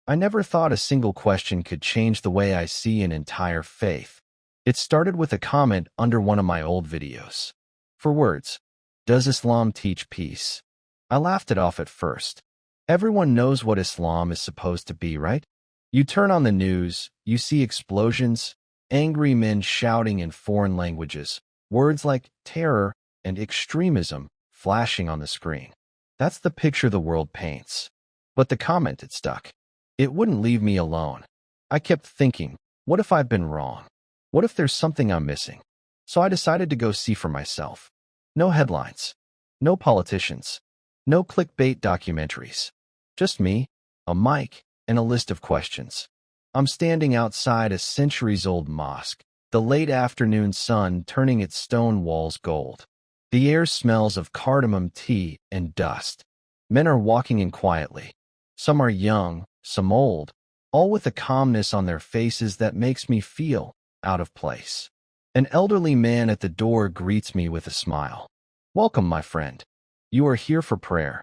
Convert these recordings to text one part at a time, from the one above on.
I never thought a single question could change the way I see an entire faith. It started with a comment under one of my old videos. For words, does Islam teach peace? I laughed it off at first. Everyone knows what Islam is supposed to be, right? You turn on the news, you see explosions, angry men shouting in foreign languages, words like terror and extremism flashing on the screen. That's the picture the world paints. But the comment, it stuck. It wouldn't leave me alone. I kept thinking, what if I've been wrong? What if there's something I'm missing? So I decided to go see for myself. No headlines, no politicians, no clickbait documentaries. Just me, a mic, and a list of questions. I'm standing outside a centuries-old mosque, the late afternoon sun turning its stone walls gold. The air smells of cardamom tea and dust. Men are walking in quietly. Some are young, some old, all with a calmness on their faces that makes me feel out of place. An elderly man at the door greets me with a smile. Welcome, my friend. You are here for prayer.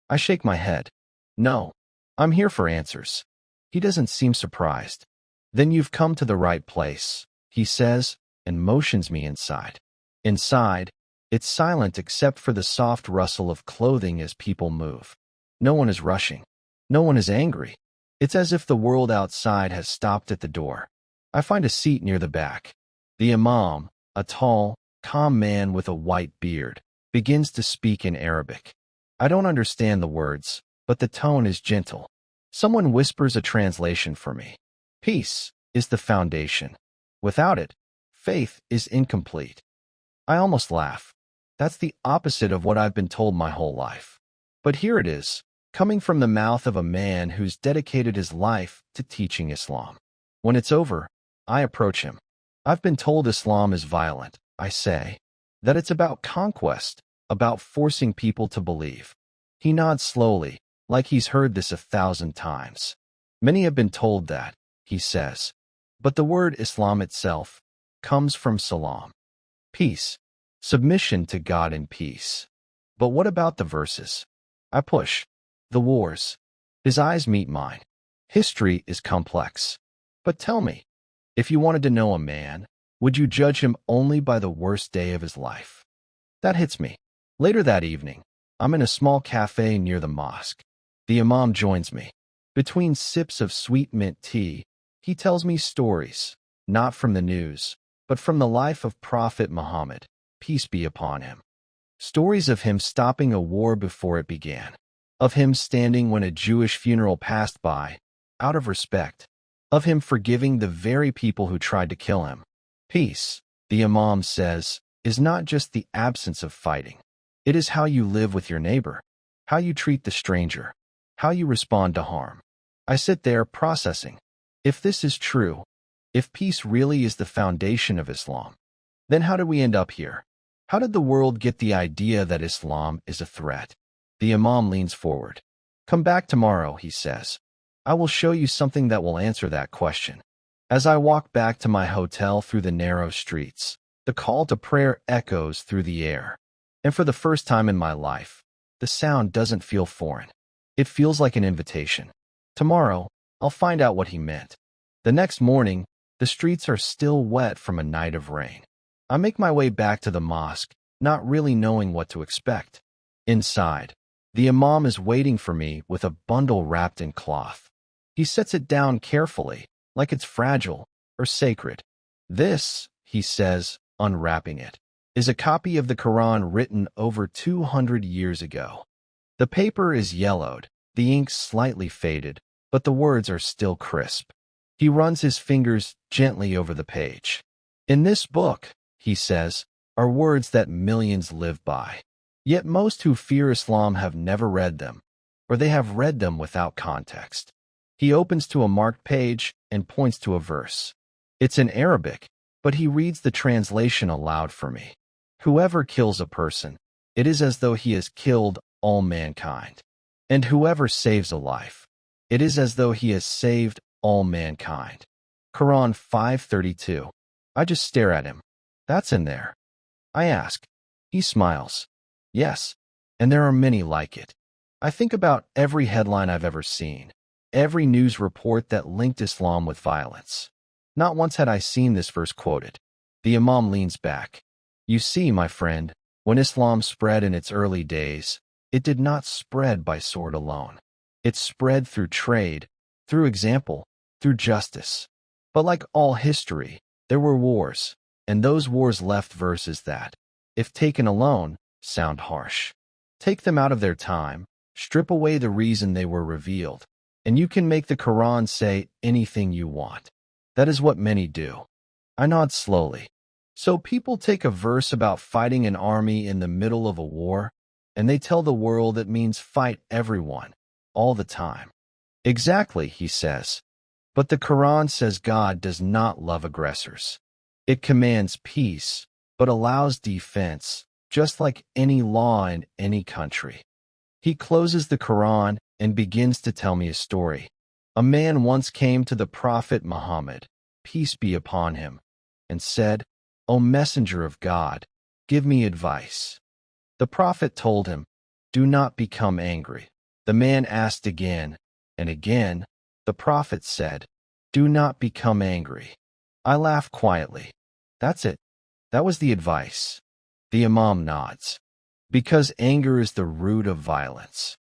I shake my head. No, I'm here for answers. He doesn't seem surprised. Then you've come to the right place, he says, and motions me inside. Inside, it's silent except for the soft rustle of clothing as people move. No one is rushing. No one is angry. It's as if the world outside has stopped at the door. I find a seat near the back. The imam, a tall, calm man with a white beard, begins to speak in Arabic. I don't understand the words, but the tone is gentle. Someone whispers a translation for me. Peace is the foundation. Without it, faith is incomplete. I almost laugh. That's the opposite of what I've been told my whole life. But here it is, coming from the mouth of a man who's dedicated his life to teaching Islam. When it's over, I approach him. I've been told Islam is violent, I say, that it's about conquest, about forcing people to believe. He nods slowly, like he's heard this 1,000 times. Many have been told that, he says. But the word Islam itself comes from salam, peace, submission to God and peace. But what about the verses? I push. The wars. His eyes meet mine. History is complex. But tell me, if you wanted to know a man, would you judge him only by the worst day of his life? That hits me. Later that evening, I'm in a small cafe near the mosque. The imam joins me. Between sips of sweet mint tea, he tells me stories, not from the news, but from the life of Prophet Muhammad, peace be upon him. Stories of him stopping a war before it began, of him standing when a Jewish funeral passed by, out of respect, of him forgiving the very people who tried to kill him. Peace, the imam says, is not just the absence of fighting. It is how you live with your neighbor, how you treat the stranger, how you respond to harm. I sit there processing. If this is true, if peace really is the foundation of Islam, then how did we end up here? How did the world get the idea that Islam is a threat? The imam leans forward. Come back tomorrow, he says. I will show you something that will answer that question. As I walk back to my hotel through the narrow streets, the call to prayer echoes through the air. And for the first time in my life, the sound doesn't feel foreign. It feels like an invitation. Tomorrow, I'll find out what he meant. The next morning, the streets are still wet from a night of rain. I make my way back to the mosque, not really knowing what to expect. Inside, the imam is waiting for me with a bundle wrapped in cloth. He sets it down carefully, like it's fragile or sacred. This, he says, unwrapping it, is a copy of the Quran written over 200 years ago. The paper is yellowed, the ink slightly faded, but the words are still crisp. He runs his fingers gently over the page. In this book, he says, are words that millions live by. Yet most who fear Islam have never read them, or they have read them without context. He opens to a marked page and points to a verse. It's in Arabic, but he reads the translation aloud for me. Whoever kills a person, it is as though he has killed all mankind. And whoever saves a life, it is as though he has saved all mankind. Quran 5:32. I just stare at him. That's in there. I ask. He smiles. Yes, and there are many like it. I think about every headline I've ever seen, every news report that linked Islam with violence. Not once had I seen this verse quoted. The Imam leans back. You see, my friend, when Islam spread in its early days, it did not spread by sword alone. It spread through trade, through example, through justice. But like all history, there were wars, and those wars left verses that, if taken alone, sound harsh. Take them out of their time, strip away the reason they were revealed, and you can make the Quran say anything you want. That is what many do. I nod slowly. So people take a verse about fighting an army in the middle of a war, and they tell the world it means fight everyone, all the time. Exactly, he says. But the Quran says God does not love aggressors. It commands peace, but allows defense, just like any law in any country. He closes the Quran and begins to tell me a story. A man once came to the Prophet Muhammad, peace be upon him, and said, O messenger of God, give me advice. The Prophet told him, do not become angry. The man asked again, and again. The Prophet said, do not become angry. I laugh quietly. That's it. That was the advice. The Imam nods. Because anger is the root of violence.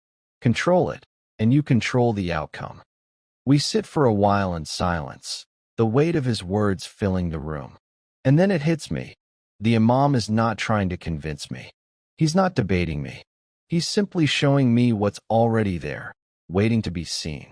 Control it, and you control the outcome. We sit for a while in silence, the weight of his words filling the room. And then it hits me. The Imam is not trying to convince me. He's not debating me. He's simply showing me what's already there, waiting to be seen.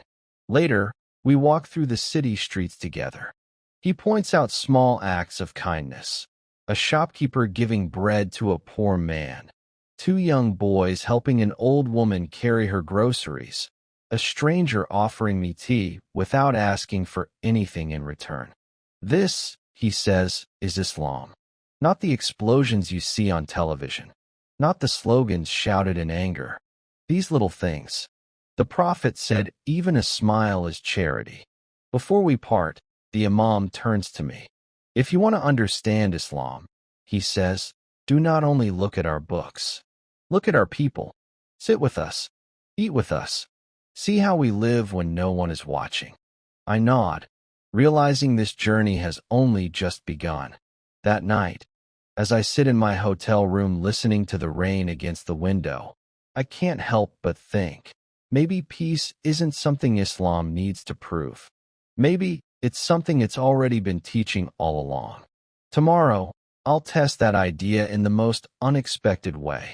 Later, we walk through the city streets together. He points out small acts of kindness. A shopkeeper giving bread to a poor man. 2 young boys helping an old woman carry her groceries. A stranger offering me tea without asking for anything in return. This, he says, is Islam. Not the explosions you see on television. Not the slogans shouted in anger. These little things. The Prophet said even a smile is charity. Before we part, the Imam turns to me. If you want to understand Islam, he says, do not only look at our books. Look at our people. Sit with us. Eat with us. See how we live when no one is watching. I nod, realizing this journey has only just begun. That night, as I sit in my hotel room listening to the rain against the window, I can't help but think, maybe peace isn't something Islam needs to prove. Maybe it's something it's already been teaching all along. Tomorrow, I'll test that idea in the most unexpected way.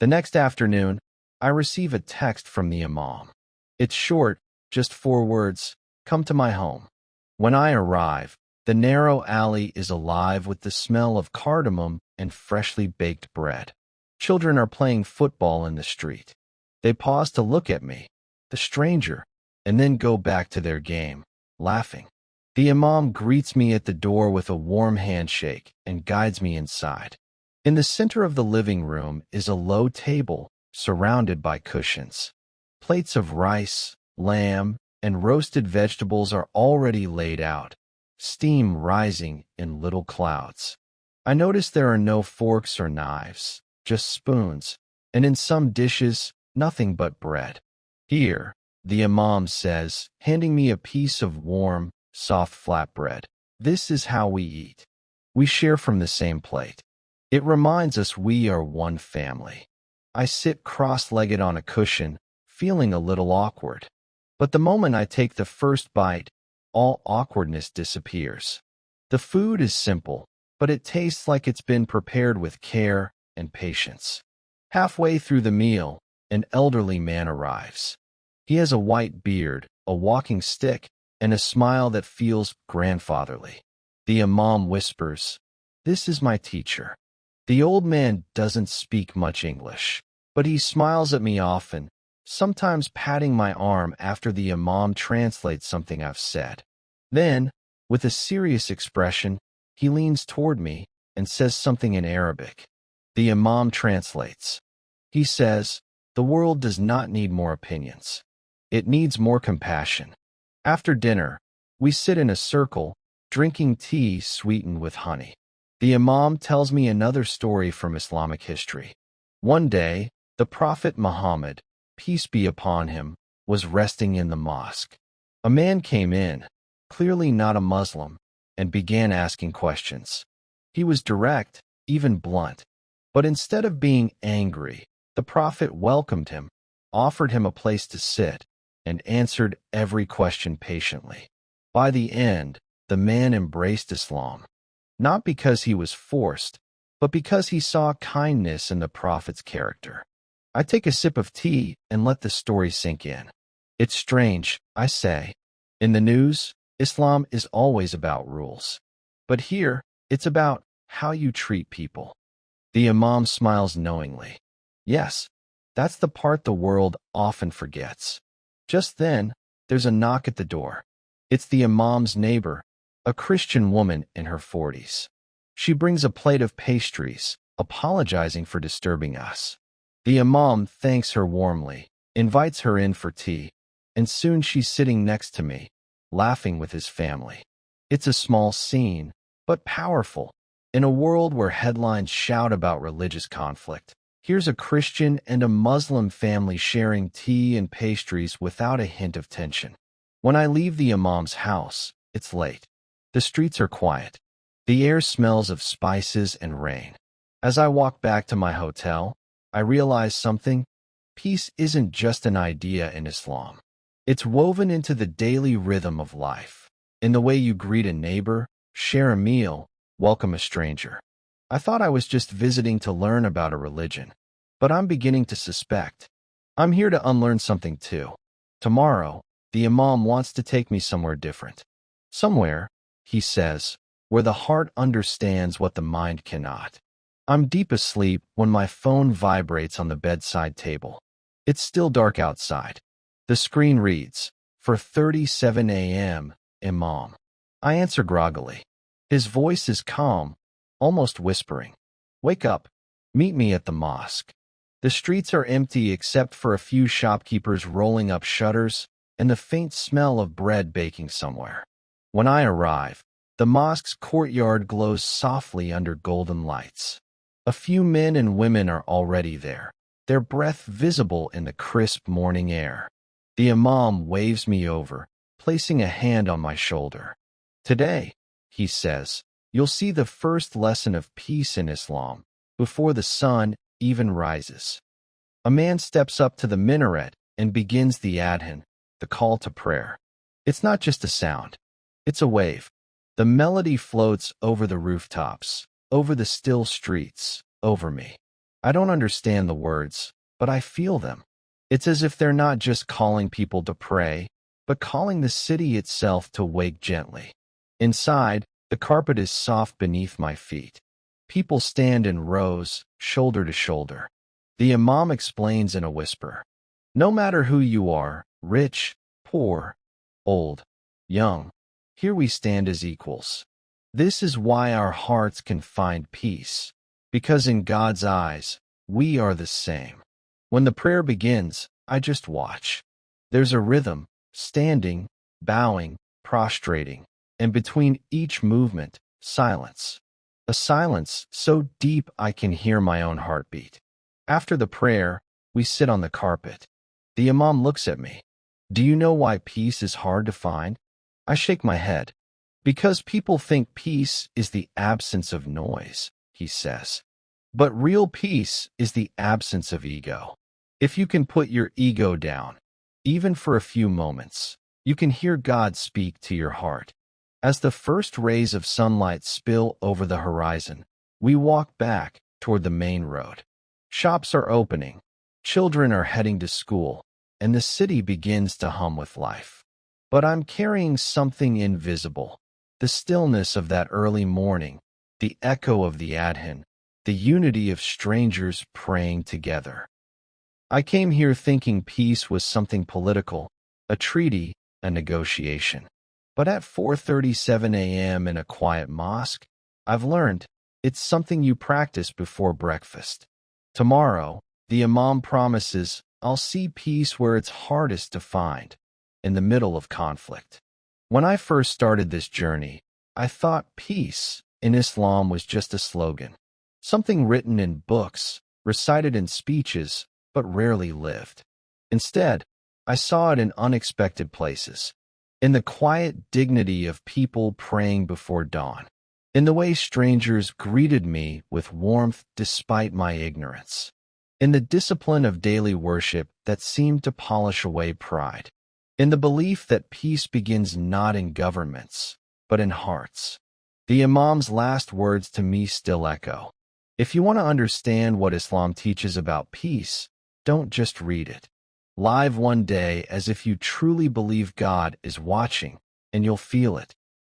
The next afternoon, I receive a text from the Imam. It's short, just 4 words, come to my home. When I arrive, the narrow alley is alive with the smell of cardamom and freshly baked bread. Children are playing football in the street. They pause to look at me, the stranger, and then go back to their game, laughing. The Imam greets me at the door with a warm handshake and guides me inside. In the center of the living room is a low table surrounded by cushions. Plates of rice, lamb, and roasted vegetables are already laid out, steam rising in little clouds. I notice there are no forks or knives, just spoons, and in some dishes, nothing but bread. Here, the Imam says, handing me a piece of warm, soft flatbread. This is how we eat. We share from the same plate. It reminds us we are one family. I sit cross-legged on a cushion, feeling a little awkward. But the moment I take the first bite, all awkwardness disappears. The food is simple, but it tastes like it's been prepared with care and patience. Halfway through the meal, an elderly man arrives. He has a white beard, a walking stick, and a smile that feels grandfatherly. The Imam whispers, "This is my teacher." The old man doesn't speak much English, but he smiles at me often, sometimes patting my arm after the Imam translates something I've said. Then, with a serious expression, he leans toward me and says something in Arabic. The Imam translates. He says, "The world does not need more opinions. It needs more compassion." After dinner, we sit in a circle, drinking tea sweetened with honey. The Imam tells me another story from Islamic history. One day, the Prophet Muhammad, peace be upon him, was resting in the mosque. A man came in, clearly not a Muslim, and began asking questions. He was direct, even blunt. But instead of being angry, the Prophet welcomed him, offered him a place to sit, and answered every question patiently. By the end, the man embraced Islam, not because he was forced, but because he saw kindness in the Prophet's character. I take a sip of tea and let the story sink in. It's strange, I say. In the news, Islam is always about rules. But here, it's about how you treat people. The Imam smiles knowingly. Yes, that's the part the world often forgets. Just then, there's a knock at the door. It's the Imam's neighbor, a Christian woman in her 40s. She brings a plate of pastries, apologizing for disturbing us. The Imam thanks her warmly, invites her in for tea, and soon she's sitting next to me, laughing with his family. It's a small scene, but powerful. In a world where headlines shout about religious conflict, here's a Christian and a Muslim family sharing tea and pastries without a hint of tension. When I leave the Imam's house, it's late. The streets are quiet. The air smells of spices and rain. As I walk back to my hotel, I realize something. Peace isn't just an idea in Islam. It's woven into the daily rhythm of life, in the way you greet a neighbor, share a meal, welcome a stranger. I thought I was just visiting to learn about a religion, but I'm beginning to suspect. I'm here to unlearn something too. Tomorrow, the Imam wants to take me somewhere different. Somewhere, he says, where the heart understands what the mind cannot. I'm deep asleep when my phone vibrates on the bedside table. It's still dark outside. The screen reads, 4:37 a.m., Imam. I answer groggily. His voice is calm, almost whispering. Wake up. Meet me at the mosque. The streets are empty except for a few shopkeepers rolling up shutters and the faint smell of bread baking somewhere. When I arrive, the mosque's courtyard glows softly under golden lights. A few men and women are already there, their breath visible in the crisp morning air. The Imam waves me over, placing a hand on my shoulder. Today, he says, you'll see the first lesson of peace in Islam, before the sun even rises. A man steps up to the minaret and begins the adhan, the call to prayer. It's not just a sound. It's a wave. The melody floats over the rooftops, over the still streets, over me. I don't understand the words, but I feel them. It's as if they're not just calling people to pray, but calling the city itself to wake gently. Inside, the carpet is soft beneath my feet. People stand in rows, shoulder to shoulder. The Imam explains in a whisper. No matter who you are, rich, poor, old, young, here we stand as equals. This is why our hearts can find peace, because in God's eyes, we are the same. When the prayer begins, I just watch. There's a rhythm, standing, bowing, prostrating, and between each movement, silence. A silence so deep I can hear my own heartbeat. After the prayer, we sit on the carpet. The Imam looks at me. Do you know why peace is hard to find? I shake my head. Because people think peace is the absence of noise, he says. But real peace is the absence of ego. If you can put your ego down, even for a few moments, you can hear God speak to your heart. As the first rays of sunlight spill over the horizon, we walk back toward the main road. Shops are opening, children are heading to school, and the city begins to hum with life. But I'm carrying something invisible, the stillness of that early morning, the echo of the adhan, the unity of strangers praying together. I came here thinking peace was something political, a treaty, a negotiation. But at 4:37 a.m. in a quiet mosque, I've learned it's something you practice before breakfast. Tomorrow, the Imam promises I'll see peace where it's hardest to find, in the middle of conflict. When I first started this journey, I thought peace in Islam was just a slogan, something written in books, recited in speeches, but rarely lived. Instead, I saw it in unexpected places. in the quiet dignity of people praying before dawn, in the way strangers greeted me with warmth despite my ignorance, in the discipline of daily worship that seemed to polish away pride, in the belief that peace begins not in governments, but in hearts. The Imam's last words to me still echo. If you want to understand what Islam teaches about peace, don't just read it. Live one day as if you truly believe God is watching, and you'll feel it.